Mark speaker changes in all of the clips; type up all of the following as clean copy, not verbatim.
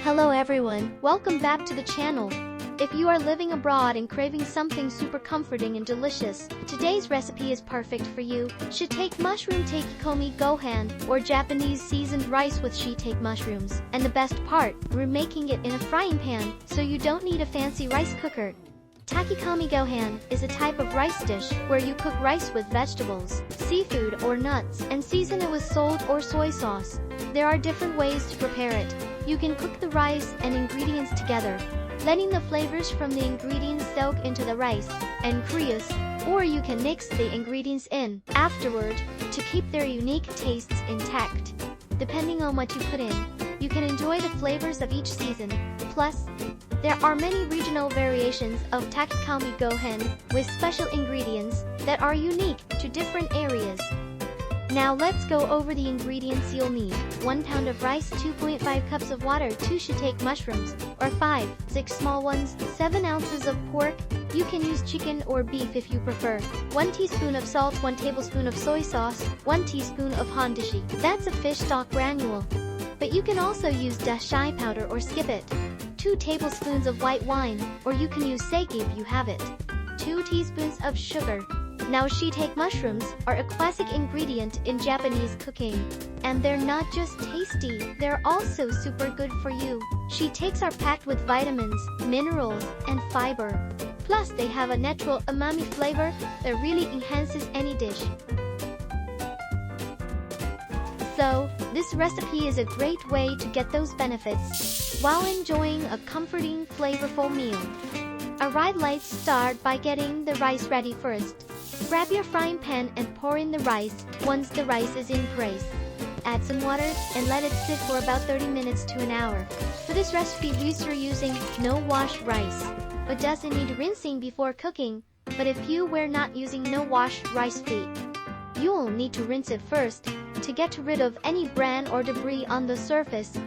Speaker 1: Hello everyone, welcome back to the channel. If you are living abroad and craving something super comforting and delicious, today's recipe is perfect for you. Shiitake Mushroom Takikomi Gohan, or Japanese seasoned rice with shiitake mushrooms. And the best part, we're making it in a frying pan, so you don't need a fancy rice cooker. Takikomi Gohan is a type of rice dish where you cook rice with vegetables, seafood or nuts, and season it with salt or soy sauce. There are different ways to prepare it. You can cook the rice and ingredients together, letting the flavors from the ingredients soak into the rice and crease, or you can mix the ingredients in afterward to keep their unique tastes intact. Depending on what you put in, you can enjoy the flavors of each season. Plus, there are many regional variations of Takikomi Gohan with special ingredients that are unique to different areas. Now let's go over the ingredients you'll need. 1 pound of rice, 2.5 cups of water, 2 shiitake mushrooms, or 6 small ones, 7 ounces of pork. You can use chicken or beef if you prefer. 1 teaspoon of salt, 1 tablespoon of soy sauce, 1 teaspoon of hondashi. That's a fish stock granule. But you can also use dashi powder or skip it. 2 tablespoons of white wine, or you can use sake if you have it. 2 teaspoons of sugar. Now shiitake mushrooms are a classic ingredient in Japanese cooking. And they're not just tasty, they're also super good for you. Shiitakes are packed with vitamins, minerals, and fiber. Plus they have a natural umami flavor that really enhances any dish. So, this recipe is a great way to get those benefits while enjoying a comforting, flavorful meal. Alright, let's start by getting the rice ready first. Grab your frying pan and pour in the rice. Once the rice is in place, add some water and let it sit for about 30 minutes to an hour. For this recipe we're using no-wash rice. It doesn't need rinsing before cooking, but if you were not using no-wash rice feed, you'll need to rinse it first to get rid of any bran or debris on the surface.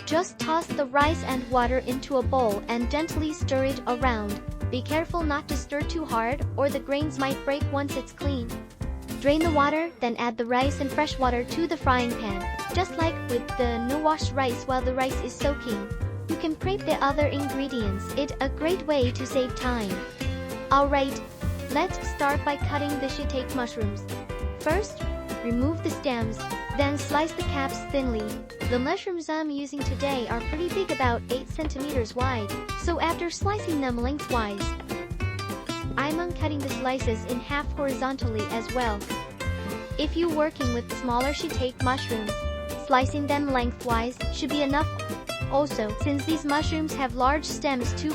Speaker 1: Just toss the rice and water into a bowl and gently stir it around. Be careful not to stir too hard or the grains might break once it's clean. Drain the water, then add the rice and fresh water to the frying pan. Just like with the no-wash rice while the rice is soaking, you can prep the other ingredients. It's a great way to save time. Alright, let's start by cutting the shiitake mushrooms. First, remove the stems, then slice the caps thinly. The mushrooms I'm using today are pretty big, about 8 centimeters wide, so after slicing them lengthwise, I'm cutting the slices in half horizontally as well. If you're working with smaller shiitake mushrooms, slicing them lengthwise should be enough. Also, since these mushrooms have large stems too,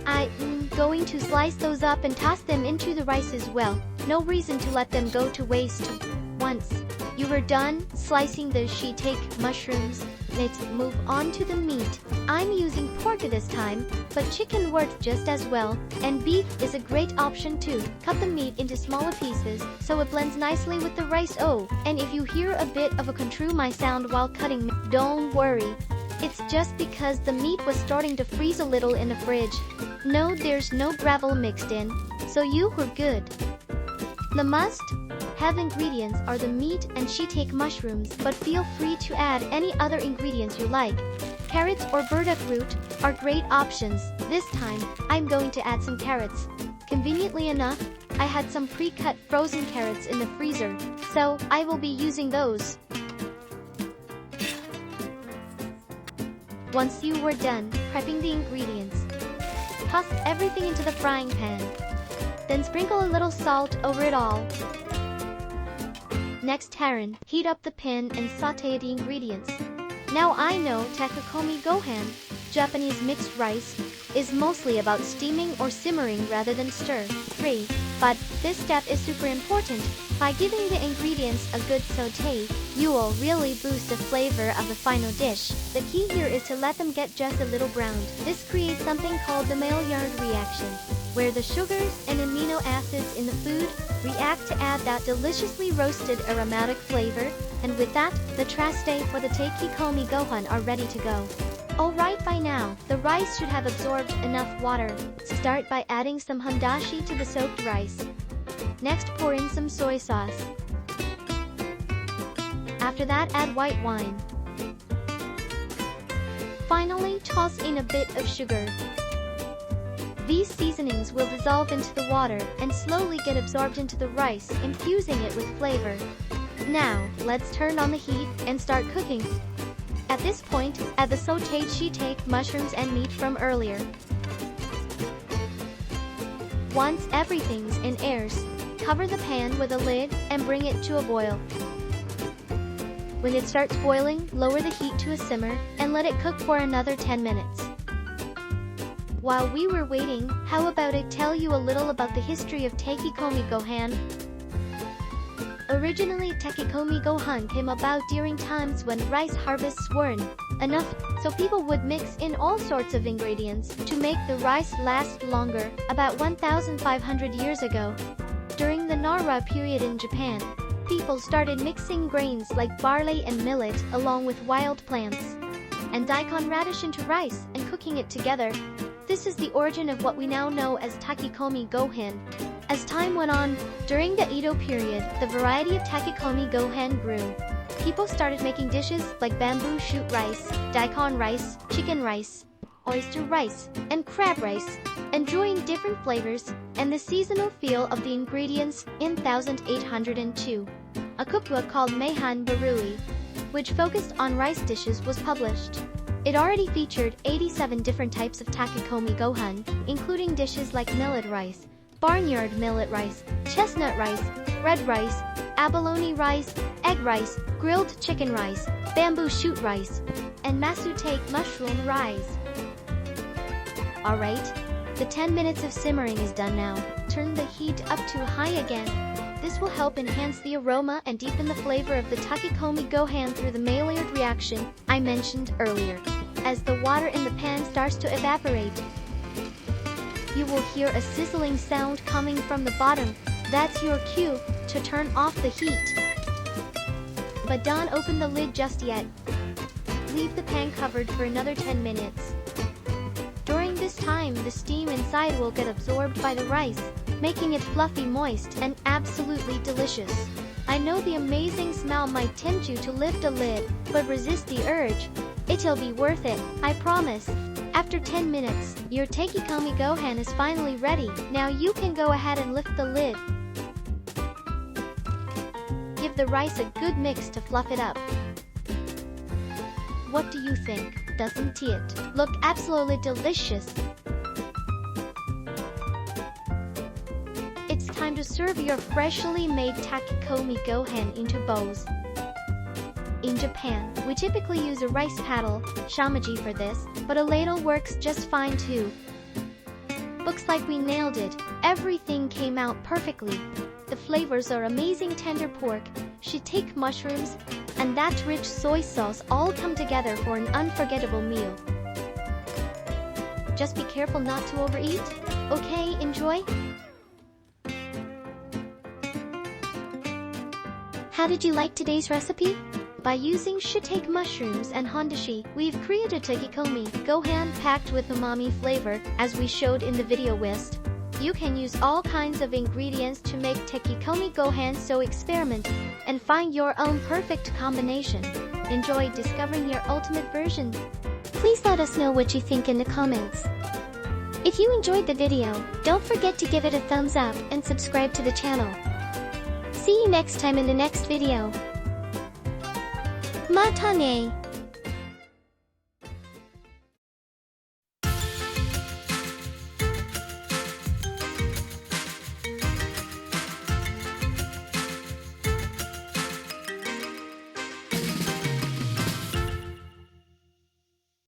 Speaker 1: I'm going to slice those up and toss them into the rice as well. No reason to let them go to waste. Once you are done slicing the shiitake mushrooms, let's move on to the meat. I'm using pork this time, but chicken works just as well, and beef is a great option too. Cut the meat into smaller pieces so it blends nicely with the rice. Oh, and if you hear a bit of a control my sound while cutting, don't worry. It's just because the meat was starting to freeze a little in the fridge. No, there's no gravel mixed in, so you were good. The must-have ingredients are the meat and shiitake mushrooms, but feel free to add any other ingredients you like. Carrots or burdock root are great options. This time, I'm going to add some carrots. Conveniently enough, I had some pre-cut frozen carrots in the freezer, so I will be using those. Once you were done prepping the ingredients, toss everything into the frying pan. Then sprinkle a little salt over it all. Next, heat up the pan and saute the ingredients. Now I know Takikomi Gohan, Japanese mixed rice, is mostly about steaming or simmering rather than stir-fry, but this step is super important. By giving the ingredients a good saute, you will really boost the flavor of the final dish. The key here is to let them get just a little browned. This creates something called the Maillard reaction, where the sugars and amino acids in the food react to add that deliciously roasted aromatic flavor, and with that, the traste for the Takikomi Gohan are ready to go. Alright, by now, the rice should have absorbed enough water. Start by adding some hondashi to the soaked rice. Next, pour in some soy sauce. After that, add white wine. Finally, toss in a bit of sugar. These seasonings will dissolve into the water and slowly get absorbed into the rice, infusing it with flavor. Now, let's turn on the heat and start cooking. At this point, add the sautéed shiitake mushrooms and meat from earlier. Once everything's in airs, cover the pan with a lid and bring it to a boil. When it starts boiling, lower the heat to a simmer and let it cook for another 10 minutes. While we were waiting, how about I tell you a little about the history of Takikomi Gohan? Originally, Takikomi Gohan came about during times when rice harvests weren't enough, so people would mix in all sorts of ingredients to make the rice last longer, about 1,500 years ago. During the Nara period in Japan, people started mixing grains like barley and millet along with wild plants and daikon radish into rice and cooking it together. This is the origin of what we now know as Takikomi Gohan. As time went on, during the Edo period, the variety of Takikomi Gohan grew. People started making dishes like bamboo shoot rice, daikon rice, chicken rice, oyster rice, and crab rice, enjoying different flavors and the seasonal feel of the ingredients. In 1802, a cookbook called Meihan Barui, which focused on rice dishes, was published. It already featured 87 different types of Takikomi Gohan, including dishes like millet rice, barnyard millet rice, chestnut rice, red rice, abalone rice, egg rice, grilled chicken rice, bamboo shoot rice, and Shiitake mushroom rice. Alright, the 10 minutes of simmering is done now. Turn the heat up to high again. This will help enhance the aroma and deepen the flavor of the Takikomi Gohan through the Maillard reaction I mentioned earlier. As the water in the pan starts to evaporate, you will hear a sizzling sound coming from the bottom. That's your cue to turn off the heat. But don't open the lid just yet. Leave the pan covered for another 10 minutes. During this time, the steam inside will get absorbed by the rice, making it fluffy, moist, and absolutely delicious. I know the amazing smell might tempt you to lift a lid, but resist the urge. It'll be worth it, I promise. After 10 minutes, your Takikomi Gohan is finally ready. Now you can go ahead and lift the lid. Give the rice a good mix to fluff it up. What do you think? Doesn't it look absolutely delicious? It's time to serve your freshly made Takikomi Gohan into bowls. In Japan, we typically use a rice paddle, shamaji, for this, but a ladle works just fine too. Looks like we nailed it. Everything came out perfectly. The flavors are amazing: tender pork, shiitake mushrooms, and that rich soy sauce all come together for an unforgettable meal. Just be careful not to overeat. Okay, enjoy. How did you like today's recipe? By using shiitake mushrooms and hondashi, we've created Takikomi Gohan packed with umami flavor, as we showed in the video list. You can use all kinds of ingredients to make Takikomi Gohan, so experiment and find your own perfect combination. Enjoy discovering your ultimate version. Please let us know what you think in the comments. If you enjoyed the video, don't forget to give it a thumbs up and subscribe to the channel. See you next time in the next video. Matane!